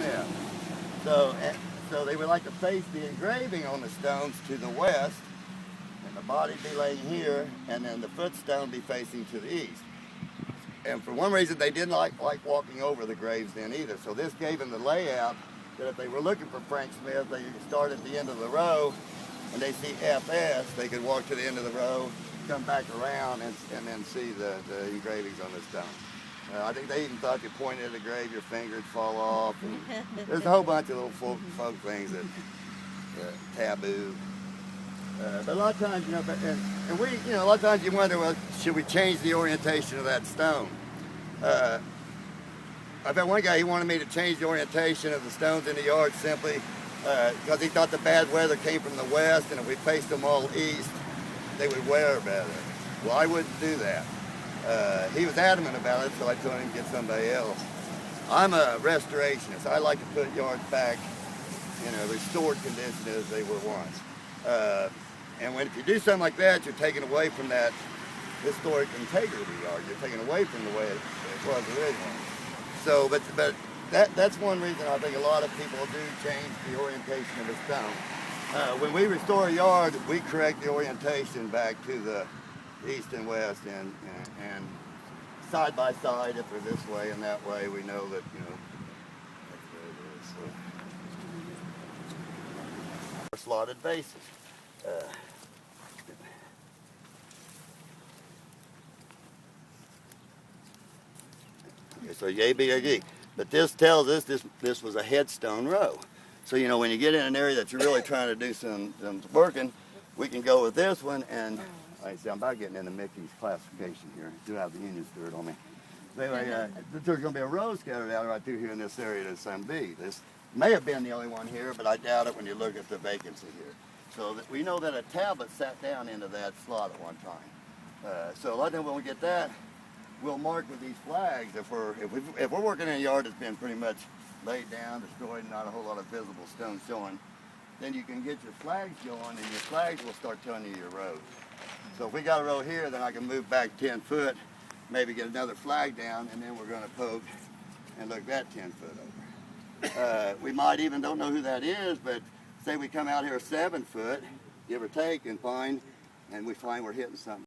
Smith. So, so they would like to face the engraving on the stones to the west, and the body be laying here, and then the footstone be facing to the east. And for one reason, they didn't like walking over the graves then either. So this gave them the layout that if they were looking for Frank Smith, they could start at the end of the row, and they see FS, they could walk to the end of the row, come back around, and then see the engravings on the stone. I think they even thought if you pointed at the grave, your finger would fall off. And there's a whole bunch of little folk things that taboo. But a lot of times, you know, and we, you know, a lot of times you wonder, well, should we change the orientation of that stone? I've had one guy, he wanted me to change the orientation of the stones in the yard simply because he thought the bad weather came from the west, and if we faced them all east, they would wear better. Well, I wouldn't do that. He was adamant about it, so I told him to get somebody else. I'm a restorationist. I like to put yards back in a restored condition as they were once. And if you do something like that, you're taking away from that historic integrity of the yard. You're taking away from the way it was originally. So, but that's one reason I think a lot of people do change the orientation of the stone. When we restore a yard, we correct the orientation back to the east and west, and side by side, if we're this way and that way, we know that, you know, that's where it is. So, slotted bases. Okay, so yay, be a geek. But this tells us this was a headstone row. So, you know, when you get in an area that you're really trying to do some working, we can go with this one. And like I say, I'm about getting into Mickey's classification here. I do have the Union Steward on me. But anyway, there's going to be a row scattered out right through here in this area that's some B. This may have been the only one here, but I doubt it when you look at the vacancy here. So that we know that a tablet sat down into that slot at one time. So a lot of times when we get that, we'll mark with these flags if we're working in a yard that's been pretty much laid down, destroyed, and not a whole lot of visible stone showing. Then you can get your flags going, and your flags will start telling you your road. So if we got a row here, then I can move back 10 foot, maybe get another flag down, and then we're going to poke and look that 10 foot over. We might even don't know who that is, but say we come out here 7 foot, give or take, and we find we're hitting something.